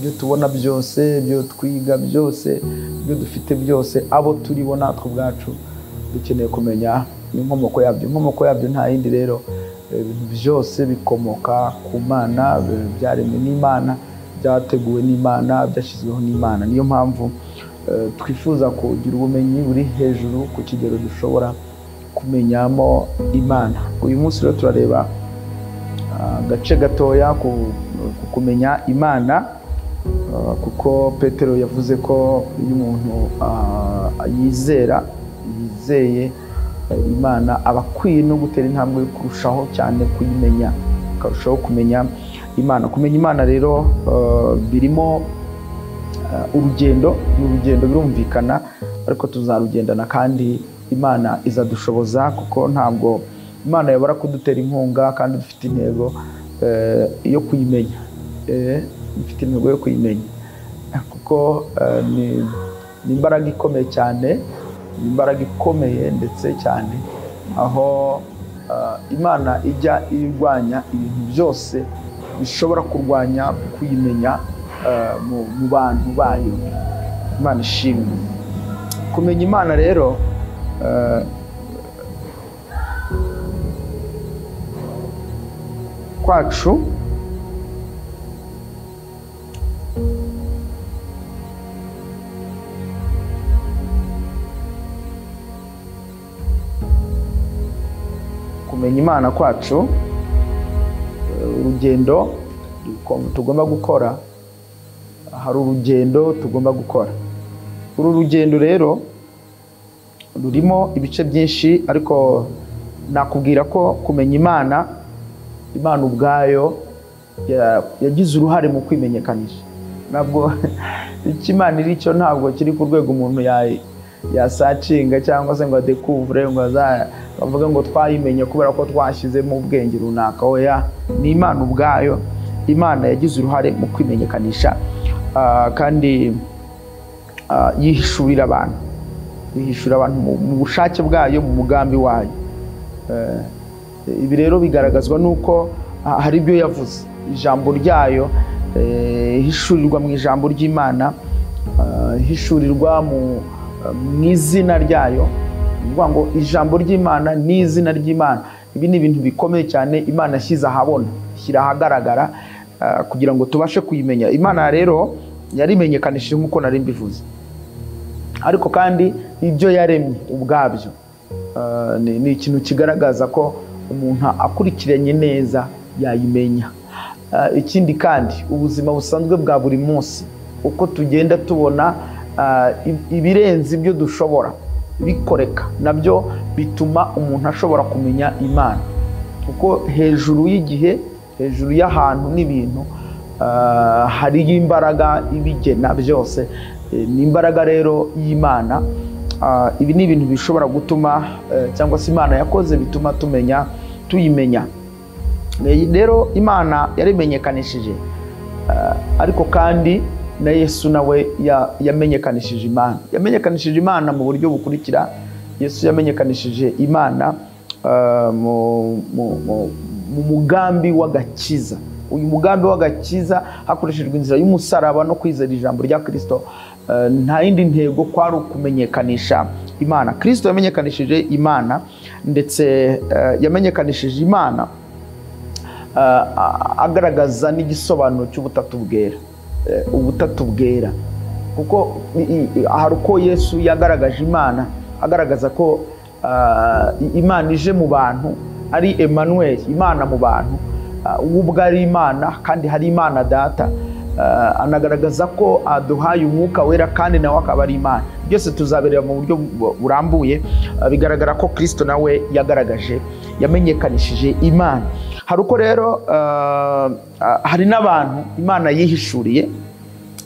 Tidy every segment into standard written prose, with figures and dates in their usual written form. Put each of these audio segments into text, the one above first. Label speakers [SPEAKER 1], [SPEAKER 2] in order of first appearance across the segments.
[SPEAKER 1] ibyo tubona byose, ibyo twiga byose, ibyo dufite byose, abo turibo natwe ubwacu dukeneye kumenya inkomoko yabyo. Inkomoko yabyo nta yindi rero, ibintu byose bikomoka ku Mana, byaremwe n'Imana, byateguwe n'Imana, byashyizweho n'Imana. Niyo mpamvu twifuza kugira ubumenyi buri hejuru ku kigero dushobora kumenyamo Imana. Uyu munsi rero turareba agace gatoya ku kumenya Imana, kuko Petero yavuze ko iyo umuntu yizeye Imana aba akwiye no gutera intambwe yo kurushaho cyane kuyimenya, akarushaho kumenya Imana. Kumenya Imana rero birimo urugendo, n'urugendo birumvikana, ariko tuzarugendana kandi Imana izadushoboza, kuko ntabwo Imana yabara kudutera inkunga kandi dufite intego yo kuyimenya, dufite intego yo kuyimenya, kuko ni imbaraga ikomeye cyane, ni imbaraga ikomeye ndetse cyane, aho Imana ijya irwanya ibintu byose bishobora kurwanya kuyimenya mu bantu bayo. Imana ishimwe. Kumenya Imana rero kwacu urugendo tugomba gukora, hari urugendo tugomba gukora. Uru rugendo rero rurimo ibice byinshi, ariko nakubwira ko kumenya Imana ubwayo yagize uruhare mu kwimenyekanisha. Ntabwo icyo Imana iri cyo ntabwo kiri ku rwego umuntu yasacinga cyangwa se ngo adekuvure, ngo bavuga ngo twayimenye kubera ko twashyizemo ubwenge runaka. Oya, ni Imana ubwayo. Imana yagize uruhare mu kwimenyekanisha, kandi yihishurira abantu mu bushake bwayo, mu mugambi wayo. Ibi rero bigaragazwa nuko hari ibyo yavuze, ijambo ryayo hishurirwa mu ijambo ry'Imana, hishurirwa mu izina ryayo. Bivuga ngo ijambo ry'Imana ni izina ry'Imana. Ibi ni ibintu bikomeye cyane Imana yashyize ahabona, ishyira ahagaragara, kugira ngo tubashe kuyimenya. Imana rero yarimenyekanishije nk'uko nari mbivuze, ariko kandi ibyo yaremye ubwabyo ni ikintu kigaragaza ko umuntu akurikiranye neza yayimenya. Ikindi kandi ubuzima busanzwe bwa buri munsi, uko tugenda tubona ibirenze ibyo dushobora bikoreka, nabyo bituma umuntu ashobora kumenya Imana, kuko hejuru y'igihe, hejuru y'ahantu n'ibintu, hariyo imbaraga ibigena byose. Ni imbaraga rero y'Imana. Ibi ni ibintu bishobora gutuma cyangwa se Imana yakoze bituma tuyimenya. Rero Imana yarimenyekanishije, ariko kandi na Yesu nawe yamenyekanishije Imana. Yamenyekanishije Imana mu buryo bukurikira. Yesu yamenyekanishije Imana mu mugambi w'agakiza. Uyu mugambi w'agakiza hakoreshejwe inzira y'umusaraba no kwizera ijambo rya Kristo. Nta yindi ntego kwari ukumenyekanisha Imana. Kristo yamenyekanishije Imana, ndetse yamenyekanishije Imana agaragaza n'igisobanuro cy'ubutatu bwera. Ubutatu bwera, kuko hari uko Yesu yagaragaje Imana, agaragaza ko Imana ije mu bantu, ari Emmanuel, Imana mu bantu, ubwo ari Imana kandi hari Imana Data. Anagaragaza ko aduhaye umwuka wera kandi nawe akaba ari Imana. Byose tuzaberera mu buryo burambuye. Bigaragara ko Kristo nawe yamenyekanishije Imana. Hari uko rero hari n'abantu Imana yihishuriye.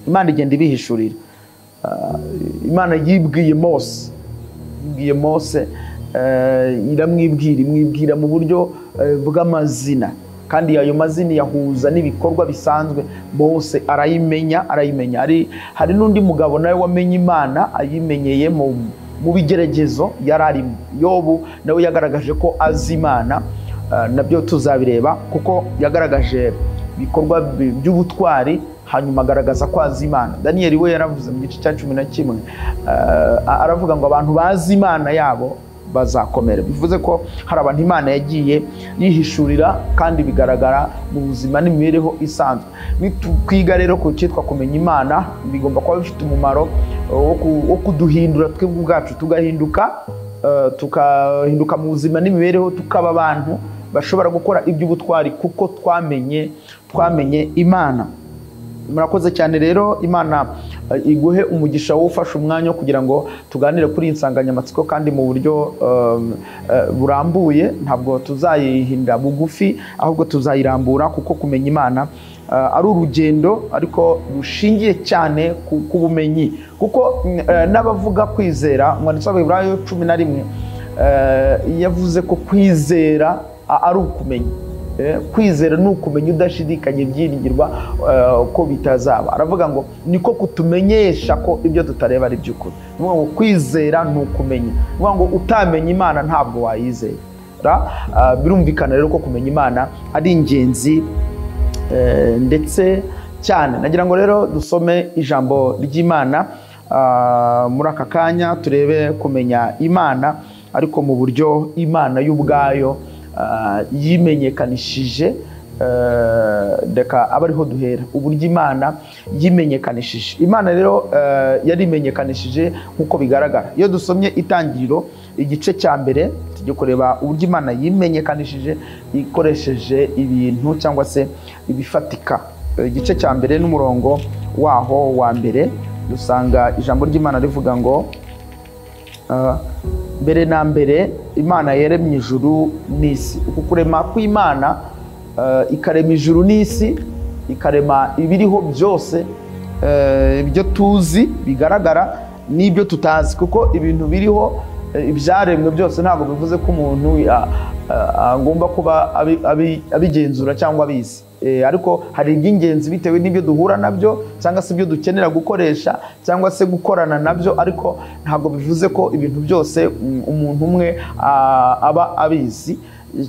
[SPEAKER 1] Imana igenda ibihishurira. Imana yibwiye Mose, imwibwira mu buryo bw'amazina, kandi ayo mazina yahuza n'ibikorwa bisanzwe. Mose arayimenya. Hari n'undi mugabo nawe wamenye Imana, ayimenyeye mu bigeragezo yari arimo. Yobu nawe yagaragaje ko azi Imana. Nabyo tuzabireba, kuko yagaragaje ibikorwa by'ubutwari, hanyuma agaragaza ko azi Imana. Daniyeli we yaravuze mu gice cya 11 aravuga ngo abantu bazi Imana yabo bazakomera. Bivuze ko hari abantu Imana yagiye yihishurira kandi bigaragara mu buzima n'imibereho isanzwe. Kwiga rero ku cyitwa kumenya Imana bigomba kuba bifite umumaro wo kuduhindura twebwe ubwacu, tukahinduka mu buzima n'imibereho, tukaba abantu bashobora gukora iby'ubutwari kuko twamenye Imana. Murakoze cyane rero, Imana iguhe umugisha wo ufasha umwanya kugira ngo tuganire kuri insanganyamatsiko kandi mu buryo burambuye. Ntabwo tuzayihinda bugufi, ahubwo tuzayirambura, kuko kumenya Imana ari urugendo ariko rushingiye cyane ku bumenyi. Kuko n'abavuga kwizera, umwanditsi w'Abaheburayo 11 yavuze ko kwizera ari ukumenya. Kwizera ni ukumenya udashidikanya ibyiringirwa ko bitazaba. Aravuga ngo niko kutumenyesha ko ibyo tutareba ari by'ukuri. Kwizera ni ukumenya. Ngo utamenya Imana ntabwo wayizera. Birumvikana rero ko kumenya Imana ari ingenzi ndetse cyane. Nagira ngo rero dusome ijambo ry'Imana muri aka kanya, turebe kumenya Imana ariko mu buryo Imana y'ubwayo yimenyekanishije. Reka abariho duhera uburyo Imana yimenyekanishije. Imana rero yarimenyekanishije nk'uko bigaragara iyo dusomye Itangiriro igice cya mbere, tujye kureba uburyo Imana yimenyekanishije ikoresheje ibintu cyangwa se ibifatika. Igice cya mbere n'umurongo waho wa mbere, dusanga ijambo ry'Imana rivuga ngo mbere na mbere Imana yaremye ijuru n'isi. Uku kurema kw'Imana ikarema ijuru n'isi, ikarema ibiriho byose, ibyo tuzi bigaragara n'ibyo tutazi, kuko ibintu biriho ibyaremwe byose ntabwo bivuze ko umuntu agomba kuba abigenzura cyangwa abizi. Ariko hari iby'ingenzi bitewe n'ibyo duhura nabyo cyangwa se ibyo dukenera gukoresha cyangwa se gukorana nabyo, ariko ntabwo bivuze ko ibintu byose umuntu umwe aba abizi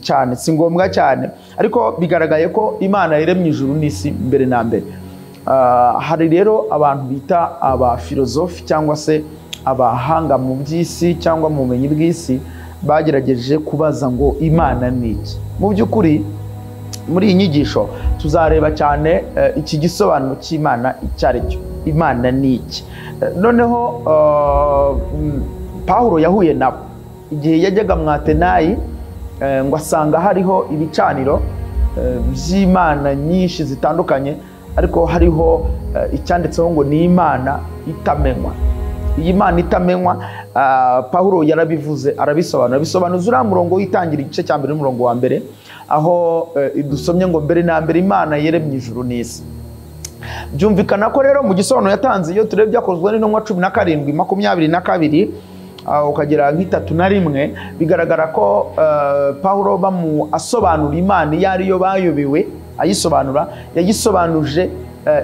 [SPEAKER 1] cyane, si ngombwa cyane. Ariko bigaragaye ko Imana yaremye ijuru n'isi mbere na mbere. Hari rero abantu bita abafilozofi cyangwa se abahanga mu by'isi cyangwa mu bumenyi bw'isi bagerageje kubaza ngo Imana ni iki. Mu by'ukuri muri iyi nyigisho tuzareba cyane iki gisobanuro cy'Imana icyo ari cyo. Imana ni iki? Noneho Pawulo yahuye nabo igihe yajyaga mu Atenayi, ngo asanga hariho ibicaniro by'Imana nyinshi zitandukanye, ariko hariho icyanditseho ngo ni Imana itamenywa. Iyi Mana itamenywa Pawulo yarabivuze, arabisobanuza uriya murongo w'itangira igice cya mbere n'umurongo wa mbere, aho dusomye ngo mbere na mbere Imana yaremye ijuru n'isi. Byumvikana ko rero mu gisobanuro yatanze, iyo turebye byakozwe n'intumwa 17:22 ukagera nk'31, bigaragara ko Pawulo asobanura Imana iyo ariyo bayobewe, yayisobanuje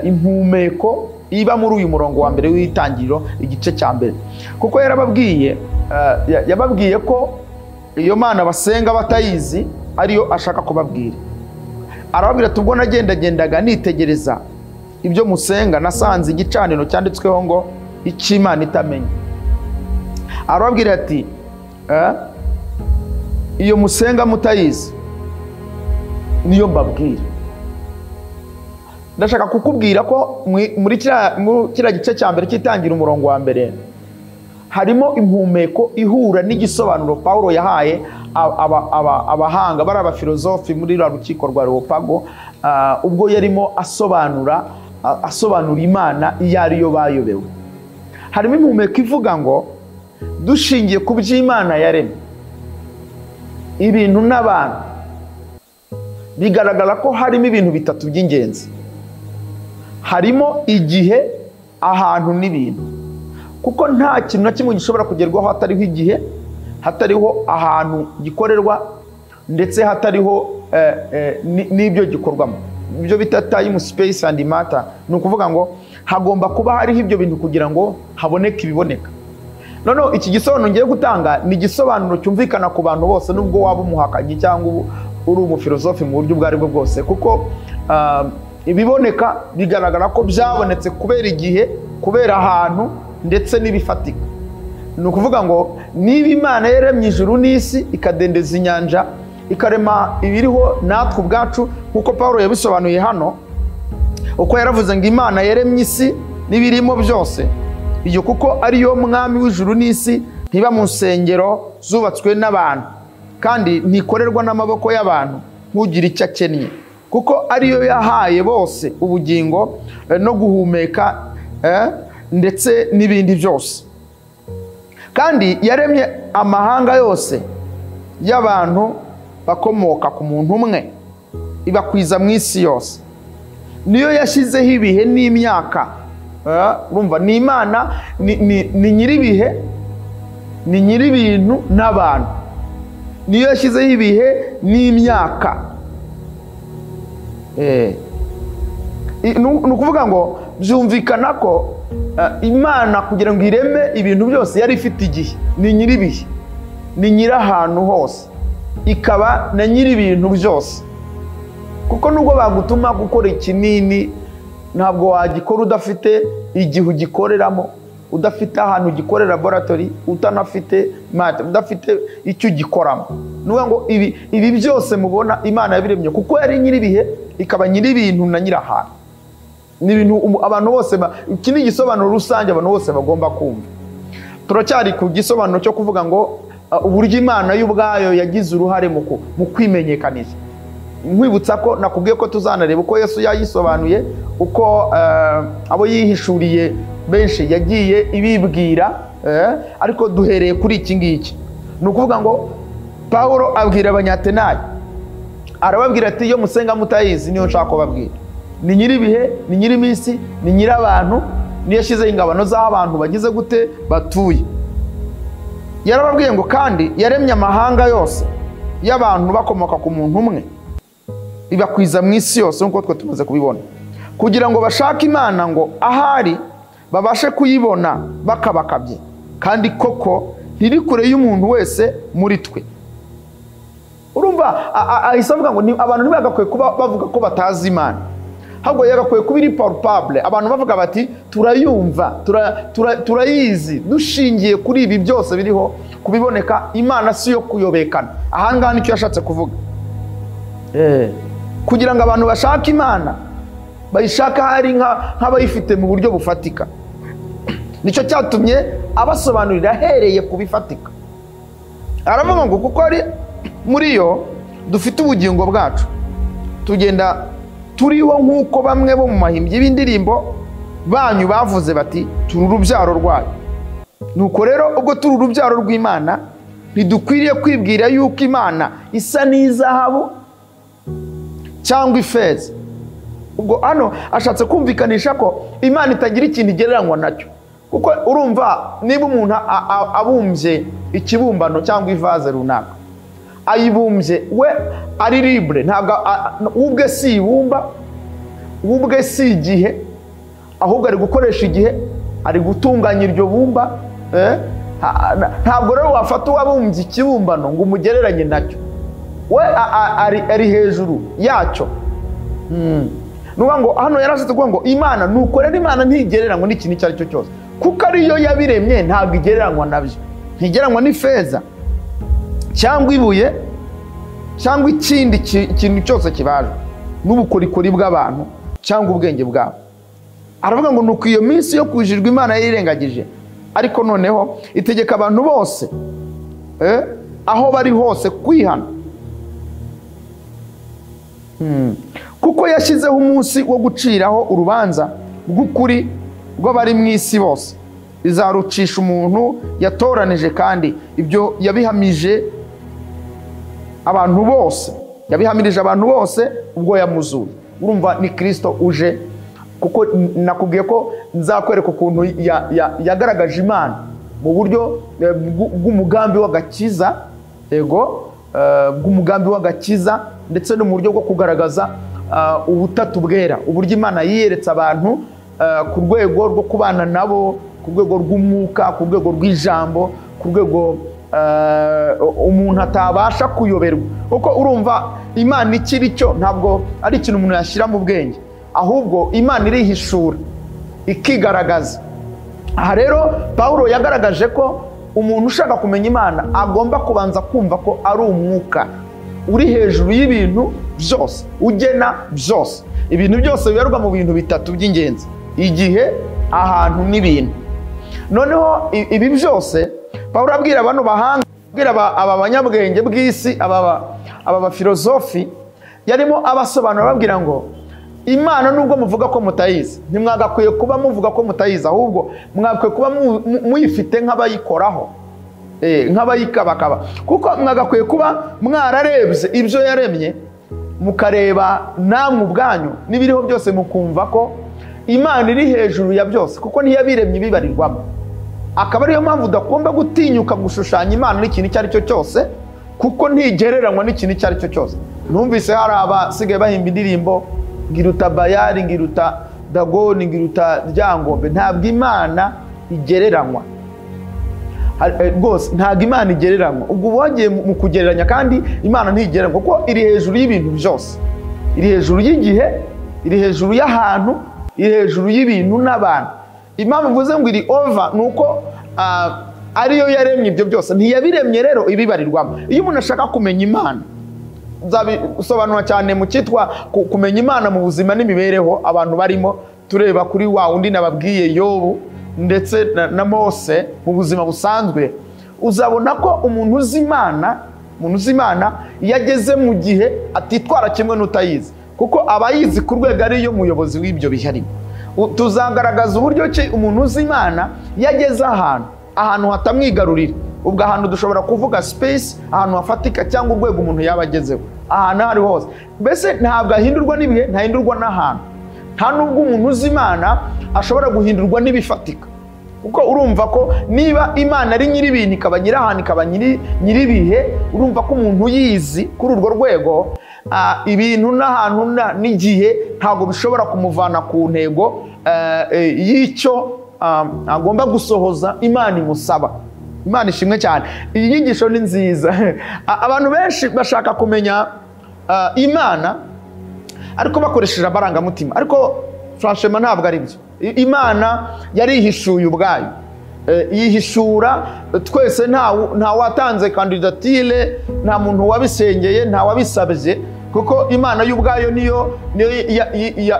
[SPEAKER 1] impumeko iba muri uyu murongo wa mbere w'itangiriro igice cya mbere. Kuko yababwiye ko iyo Mana basenga batayizi ariyo ashaka kubabwira. Arababwira ati ubwo nagendagendaga nitegereza ibyo musenga, nasanze igicaniro cyanditsweho ngo icy'Imana itamenya. Arababwira ati iyo musenga mutayizi niyo mbabwira. Ndashaka kukubwira ko muri kiriya gice cya mbere cy'itangira umurongo wa mbere harimo impumeko ihura n'igisobanuro Pawulo yahaye abahanga bari abafilozofi muri rukiko rwa Areopago, ubwo yarimo asobanura Imana iyo ariyo bayobewe. Harimo impumeko ivuga ngo dushingiye ku by'Imana yaremye, ibintu n'abantu, bigaragara ko harimo ibintu bitatu by'ingenzi. Harimo igihe, ahantu n'ibintu. Kuko nta kintu na kimwe gishobora kugerwaho hatariho igihe, hatariho ahantu gikorerwa, ndetse hatariho n'ibyo gikorwamo. Ibyo bita time, space and matter. Ni ukuvuga ngo hagomba kuba hariho ibyo bintu kugira ngo haboneke ibiboneka. Noneho iki gisobanuro ngiye gutanga ni igisobanuro cyumvikana ku bantu bose, nubwo waba umuhakanyi cyangwa uri umufilosofi mu buryo ubwo aribwo bwose, kuko ibiboneka bigaragara ko byabonetse kubera igihe, kubera ahantu ndetse n'ibifatika. Ni ukuvuga ngo niba Imana yaremye ijuru n'isi, ikadendeza inyanja, ikarema ibiriho natwe ubwacu, nk'uko Pawulo yabisobanuye hano, uko yaravuze ngo Imana yaremye isi n'ibirimo byose, iyo kuko ariyo mwami w'ijuru n'isi, ntiba mu nsengero zubatswe n'abantu, kandi ntikorerwa n'amaboko y'abantu nk'ugira icyo akennye, kuko ariyo yahaye bose ubugingo no guhumeka ndetse n'ibindi byose. Kandi yaremye amahanga yose y'abantu bakomoka ku muntu umwe, ibakwiza mu isi yose. Niyo yashyizeho ibihe n'imyaka. Urumva, ni Imana, ni nyir'ibihe, ni nyir'ibintu n'abantu. Niyo yashyizeho ibihe n'imyaka. Ni ukuvuga ngo byumvikana ko Imana kugira ngo ireme ibintu byose yari ifite igihe. Ni nyir'ibihe, ni nyir'ahantu hose, ikaba na nyir'ibintu byose. Kuko nubwo bagutuma gukora ikinini, ntabwo wagikora udafite igihe ugikoreramo, udafite ahantu ugikorera laboratory, utanafite mate, udafite icyo ugikoramo. Nuvuga ngo ibi byose mubona Imana yabiremye kuko yari nyir'ibihe, ikaba nyir'ibintu na nyir'ahantu. Ni ibintu abantu bose, iki ni igisobanuro rusange abantu bose bagomba kumva. Turacyari ku gisobanuro cyo kuvuga ngo uburyo Imana y'ubwayo yagize uruhare mu kwimenyekanisha. Nkwibutsa ko nakubwiye ko tuzanareba uko Yesu yayisobanuye, uko abo yihishuriye benshi yagiye ibibwira, ariko duhereye kuri iki ngiki. Ni ukuvuga ngo Pawulo abwira Abanyatenayi, arababwira ati iyo musenga mutayizi niyo nshaka kubabwira. Ni nyir'ibihe, ni nyir'iminsi, ni nyir'abantu, niyo yashyizeho ingabano z'aho abantu bagize gute batuye. Yarababwiye ngo kandi yaremye amahanga yose y'abantu bakomoka ku muntu umwe, ibakwiza mu isi yose nk'uko twe tumaze kubibona, kugira ngo bashake Imana ngo ahari babashe kuyibona bakabakabye, kandi koko ntiri kure y'umuntu wese muri twe. Urumva, ahise avuga ngo abantu ntibagakwiye kuba bavuga ko batazi Imana, ahubwo yagakwiye kuba iri palpable. Abantu bavuga bati turayumva, turayizi, dushingiye kuri ibi byose biriho kubiboneka. Imana si yo kuyobekana. Ahangaha nicyo yashatse kuvuga, kugira ngo abantu bashake Imana bayishaka hari nk'abayifite mu buryo bufatika. Nicyo cyatumye abasobanurira ahereye ku bifatika. Aravuga ngo kuko ari muri yo dufite ubugingo bwacu, tugenda turiho nk'uko bamwe bo mu mahimbyi b'indirimbo banyu bavuze bati turi urubyaro rwayo. Nuko rero ubwo turi urubyaro rw'Imana, ntidukwiriye kwibwira yuko Imana isa n'izahabu cyangwa ifeza. Ubwo hano ashatse kumvikanisha ko Imana itagira ikintu igereranywa nacyo. Kuko urumva, niba umuntu abumbye ikibumbano cyangwa ivaze runaka, ayibumbye we ari libre, ntabwo ubwe si ibumba, ubwe si igihe, ahubwo ari gukoresha igihe, ari gutunganya iryo bumba. Ntabwo rero wafata uwabumbye ikibumbano ngo umugereranye nacyo, we ari hejuru yacyo. Nuvuga ngo hano yarashatse kuvuga ngo Imana, nuko rero Imana ntigereranywa n'ikintu icyo ari cyo cyose, kuko ariyo yabiremye, ntabwo igereranywa nabyo. Ntigereranywa n'ifeza cyangwa ibuye cyangwa ikindi kintu cyose kibaje, n'ubukorikori bw'abantu cyangwa ubwenge bwabo. Aravuga ngo nuko iyo minsi yo kwijirwa Imana yirengagije, ariko noneho itegeka abantu bose aho bari hose kwihana. Kuko yashyizeho umunsi wo guciraho urubanza rw'ukuri rw'abari mu isi bose, izarucisha umuntu yatoranije, kandi ibyo yabihamije abantu bose, yabihamirije abantu bose ubwo yamuzuye. Urumva, ni Kristo uje, kuko nakubwiye ko nzakwereka ukuntu yagaragaje Imana mu buryo bw'umugambi w'agakiza, bw'umugambi w'agakiza, ndetse no mu buryo bwo kugaragaza ubutatu bwera, uburyo Imana yiyeretse abantu ku rwego rwo kubana nabo, ku rwego rw'umwuka, ku rwego rw'ijambo, ku rwego umuntu atabasha kuyoberwa. Kuko urumva, Imana ikiri cyo ntabwo ari ikintu umuntu yashyira mu bwenge, ahubwo Imana irihishura ikigaragaza. Aha rero Pawulo yagaragaje ko umuntu ushaka kumenya Imana agomba kubanza kumva ko ari umwuka uri hejuru y'ibintu byose, ugena byose. Ibintu byose bibarwa mu bintu bitatu by'ingenzi: igihe, ahantu n'ibintu. Noneho ibi byose Pawulo abwira bano bahanga, abwira aba banyabwenge bw'isi, aba bafilozofi, yarimo abasobanura babwira ngo Imana nubwo muvuga ko mutayizi, ntimwagakwiye kuba muvuga ko mutayizi, ahubwo mwagakwiye kuba muyifite nk'abayikoraho, nk'abayikabakaba, kuko mwagakwiye kuba mwararebye ibyo yaremye, mukareba namwe ubwanyu n'ibiriho byose, mukumva ko Imana iri hejuru ya byose, kuko niyo yabiremye bibarirwamo. Akaba ariyo mpamvu udagomba gutinyuka gushushanya Imana n'ikintu icyo ari cyo cyose, kuko ntigereranywa n'ikintu icyo ari cyo cyose. Numvise hari abasigaye bahimba indirimbo ngiruta Bayali, ngiruta Dagoni, ngiruta Ryangombe. Ntabwo Imana igereranywa rwose, ntabwo Imana igereranywa. Ubwo wagiye mu kugereranya, kandi Imana ntigereranywa kuko iri hejuru y'ibintu byose, iri hejuru y'igihe, iri hejuru y'ahantu, iri hejuru y'ibintu n'abantu. Impamvu mvuze ngo iri over ni uko ariyo yaremye ibyo byose, ntiyabiremye rero ibibarirwamo. Iyo umuntu ashaka kumenya Imana, nzabisobanura cyane mu cyitwa kumenya Imana mu buzima n'imibereho abantu barimo. Tureba kuri wa undi nababwiye, Yobu ndetse na Mose, mu buzima busanzwe uzabona ko umuntu uzi Imana iyo ageze mu gihe atitwara kimwe n'utayizi, kuko abayizi ku rwego ariyo muyobozi w'ibyo biharimo. Tuzagaragaza uburyo ki umuntu uzi Imana iyo ageze ahantu hatamwigarurira. Ubwo ahantu dushobora kuvuga space, ahantu hafatika, cyangwa urwego umuntu yaba agezeho, ahantu ari hose. Mbese ntabwo ahindurwa n'ibihe, ntahindurwa n'ahantu. Nta nubwo umuntu uzi Imana ashobora guhindurwa n'ibifatika, kuko urumva ko niba Imana ari nyir'ibintu, ikaba nyir'ahantu, ikaba nyir'ibihe, urumva ko umuntu yizi kuri urwo rwego, ibintu n'ahantu n'igihe ntabwo bishobora kumuvana ku ntego y'icyo agomba gusohoza Imana imusaba. Imana ishimwe cyane. Iyi nyigisho ni nziza. Abantu benshi bashaka kumenya Imana ariko bakoresheje amarangamutima, ariko franchement ntabwo ari byo. Imana yarihishuye ubwayo, yihishura twese. Nta watanze kandidatire, nta muntu wabisengeye, nta wabisabye, kuko Imana y'ubwayo niyo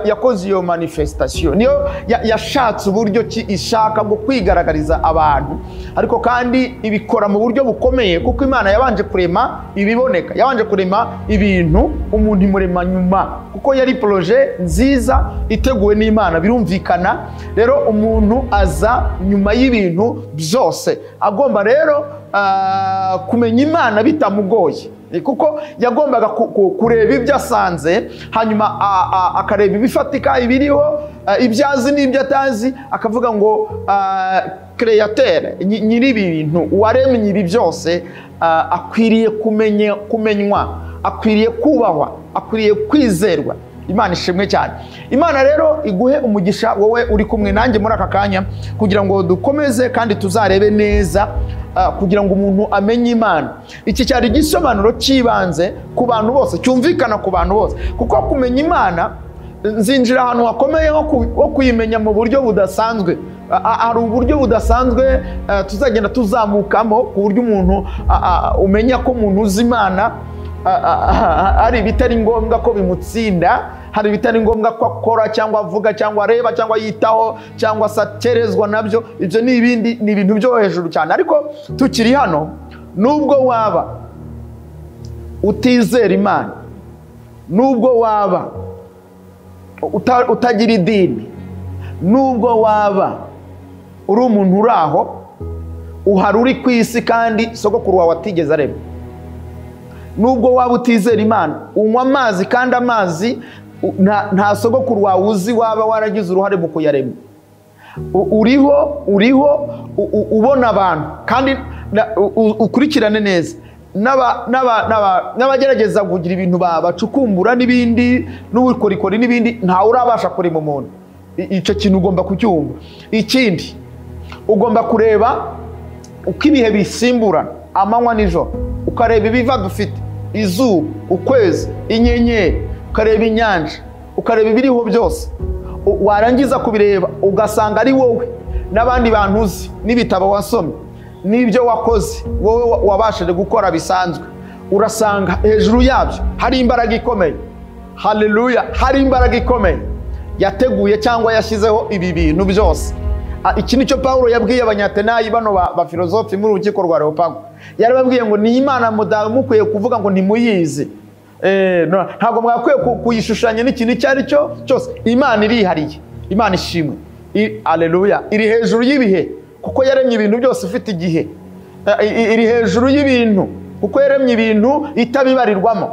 [SPEAKER 1] yakoze iyo manifestation, niyo yashatse uburyo ki ishaka bwo kwigaragariza abantu, ariko kandi ibikora mu buryo bukomeye, kuko Imana yabanje kurema ibiboneka, yabanje kurema ibintu, umuntu imurema nyuma, kuko yari projet nziza iteguwe n'Imana, birumvikana. Rero umuntu aza nyuma y'ibintu byose, agomba rero kumenya Imana bitamugoye, kuko yagombaga kureba ibyo asanze, hanyuma akareba ibifatika, ibiriho, ibyo azi n'ibyo atazi, akavuga ngo createur, nyiri ibintu, uwaremye ibi byose, akwiriye kumenywa, akwiriye kubahwa, akwiriye kwizerwa. Imana ishimwe cyane. Imana rero iguhe umugisha wowe uri kumwe nanjye muri aka kanya, kugira ngo dukomeze kandi tuzarebe neza, kugira ngo umuntu amenye Imana. Iki cyari igisobanuro cy'ibanze ku bantu bose, cyumvikana ku bantu bose, kuko kumenya Imana nzinjira ahantu hakomeye ho kuyimenya mu buryo budasanzwe. Hari uburyo budasanzwe tuzagenda tuzamukamo, ku buryo umuntu umenya ko umuntu uzi Imana hari ibitari ngombwa ko bimutsinda, hari ibitari ngombwa ko akora cyangwa avuga cyangwa areba cyangwa yitaho cyangwa saterezwa nabyo. Ibyo ni ibintu byo hejuru cyane. Ariko tukiri hano, nubwo waba utizera Imana, nubwo waba utagira idini, nubwo waba uri umuntu uri aho, uhari uri ku isi kandi sogokuru wawe atigeze arema, nubwo waba utizera Imana, unywa amazi kandi amazi nta sogokuru wawe uzi waba waragize uruhare mu kuyarema, uriho ubona abantu kandi ukurikirane neza n'abagerageza kugira ibintu bacukumbura n'ibindi n'ubukorikori n'ibindi, ntawe urabasha kurema umuntu. Icyo kintu ugomba kucyumva. Ikindi, ugomba kureba uko ibihe bisimburana, amanywa n'ijoro, ukareba ibiva dufite, izuba, ukwezi, inyenyeri, ukareba inyanja, ukareba ibiriho byose, warangiza kubireba ugasanga ari wowe n'abandi bantu uzi n'ibitabo wasomye n'ibyo wakoze wowe wabashije gukora bisanzwe, urasanga hejuru yabyo hari imbaraga ikomeye. Haleluya! Hari imbaraga ikomeye yateguye cyangwa yashyizeho ibi bintu byose. Iki nicyo Paulo yabwiye abanyatenayi bano ba filozofi muri urukiko rwa Areopago. Yarababwiye ngo ni Imana mukwiye kuvuga ngo ntimuyizi. Ntabwo mwakwiye kuyishushanya n'ikintu icyo ari cyo cyose. Imana irihariye, Imana ishimwe. Haleluya! Iri hejuru y'ibihe kuko yaremye ibintu byose ifite igihe. Iri hejuru y'ibintu kuko yaremye ibintu itabibarirwamo.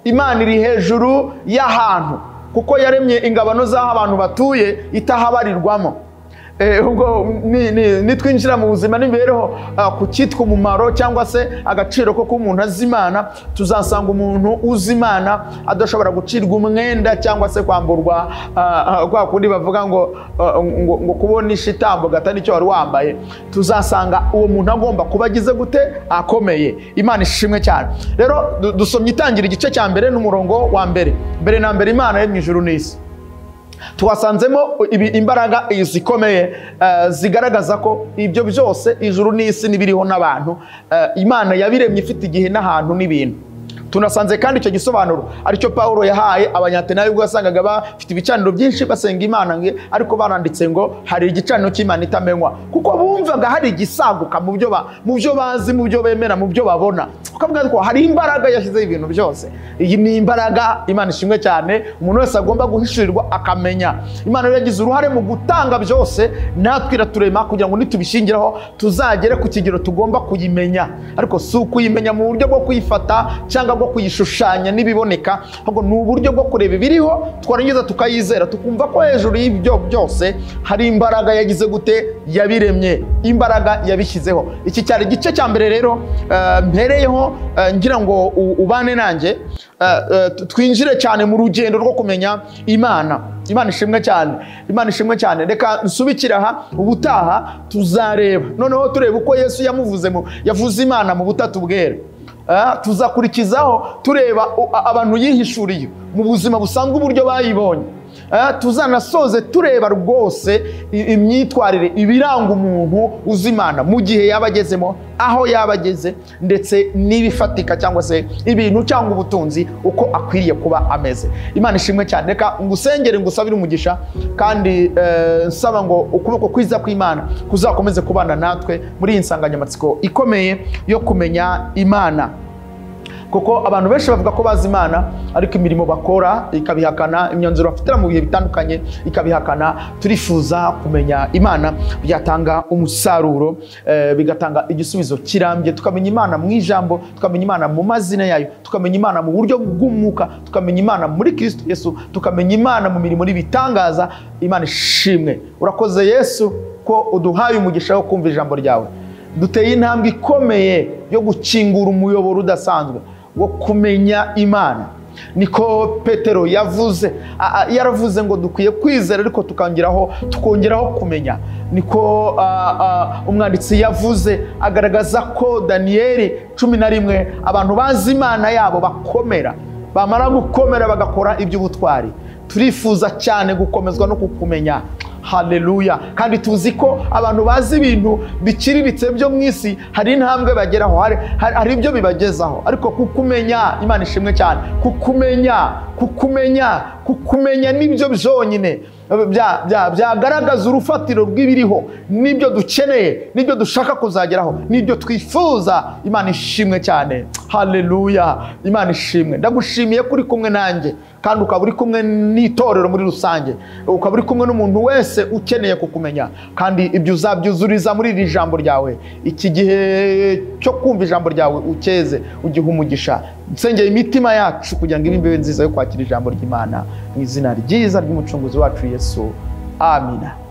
[SPEAKER 1] Imana iri hejuru y'ahantu kuko yaremye ingabano z'aho abantu batuye itahabarirwamo. Ubwo nitwinjira mu buzima n'imibereho ku cyitwa umumaro cyangwa se agaciro ko umuntu azi Imana, tuzasanga umuntu uzi Imana adashobora gucirwa umwenda cyangwa se kwamburwa kwa kundi bavuga ngo kubona ishitambo gata nicyo wari wambaye. Tuzasanga uwo muntu agomba kuba agize gute, akomeye. Imana ishimwe cyane. Rero dusomye Itangira igice cya mbere n'umurongo wa mbere. Mbere na mbere Imana yaremye ijuru n'isi. Tuhasanzemo imbaraga zikomeye zigaragaza ko ibyo byose ijuru n'isi n'ibiriho n'abantu Imana yabiremye ifite igihe n'ahantu n'ibintu. Tunasanze kandi icyo gisobanuro aricyo Paulo yahaye abanyatenayi ubwo yasangaga bafite ibicaniro byinshi basenga Imana ariko baranditse ngo hari igicaniro cy'Imana itamenywa, kuko bumvaga hari igisaguka mu byo bazi, mu byo bemera, mu byo babona. Ukavuga ko hari imbaraga yashyizeho ibintu byose. Iyi ni imbaraga Imana ishimwe cyane umuntu wese agomba guhishurirwa akamenya. Imana yagize uruhare mu gutanga byose, natwe iraturema kugira ngo nitubishingiraho tuzagere ku kigero tugomba kuyimenya. Ariko si ukuyimenya mu buryo bwo kuyifata cyangwa bwo kuyishushanya n'ibiboneka, ahubwo ni uburyo bwo kureba ibiriho twarangiza tukayizera, tukumva ko hejuru y'ibyo byose hari imbaraga yagize gute, yabiremye, imbaraga yabishyizeho. Iki cyari igice cya mbere rero mpereyeho ngira ngo ubane nanjye twinjire cyane mu rugendo rwo kumenya Imana. Imana ishimwe cyane, Imana ishimwe cyane. Reka nsubikire aha, ubutaha tuzareba noneho tureba uko Yesu yavuze Imana mu butatu bwera. Tuzakurikizaho tureba abantu yihishuriye mu buzima busanzwe uburyo bayibonye. Tuzanasoze tureba rwose imyitwarire ibiranga umuntu uzi Imana mu gihe yabagezemo, aho yabageze, ndetse n'ibifatika cyangwa se ibintu cyangwa ubutunzi uko akwiriye kuba ameze. Imana ishimwe cyane. Reka ngusengere ngusabire umugisha kandi nsaba ngo ukuboko kwiza kw'Imana kuzakomeze kubana natwe muri iyi nsanganyamatsiko ikomeye yo kumenya Imana. Kuko abantu benshi bavuga ko bazi Imana ariko imirimo bakora ikabihakana, imyanzuro bafatira mu bihe bitandukanye ikabihakana. Turifuza kumenya Imana, byatanga umusaruro, bigatanga igisubizo kirambye. Tukamenya Imana mu ijambo, tukamenya Imana mu mazina yayo, tukamenya Imana mu buryo bw'umwuka, tukamenya Imana muri Kristo Yesu, tukamenya Imana mu mirimo n'ibitangaza. Imana ishimwe. Urakoze Yesu ko uduhaye umugisha wo kumva ijambo ryawe. Duteye intambwe ikomeye yo gukingura umuyoboro udasanzwe wo kumenya Imana. Niko Petero yavuze, yaravuze ngo dukwiye kwizera ariko tukongeraho kumenya. Niko umwanditsi yavuze agaragaza ko Daniyeli 11 abantu bazi Imana yabo bakomera, bamara gukomera bagakora iby'ubutwari. Turifuza cyane gukomezwa no kukumenya. Haleluya. Kandi tuzi ko abantu bazi ibintu biciriritse byo mu isi hari intambwe bageraho, hari ibyo bibagezaho, ariko kukumenya, Imana ishimwe cyane, kukumenya nibyo byonyine byagaragaza urufatiro rw'ibiriho, nibyo dukeneye, nibyo dushaka kuzageraho, nibyo twifuza. Imana ishimwe cyane. Haleluya. Imana ishimwe. Ndagushimiye kuri kumwe nanjye kandi ukaba uri kumwe n'itorero muri rusange, ukaba uri kumwe n'umuntu wese ukeneye kukumenya, kandi ibyo uzabyuzuriza muri iri jambo ryawe. Iki gihe cyo kumva ijambo ryawe ukeze, ugihe umugisha. Nsengeye imitima yacu kugira ngo ibe nziza yo kwakira ijambo ry'Imana mu izina ryiza ry'umucunguzi wacu Yesu. Amina.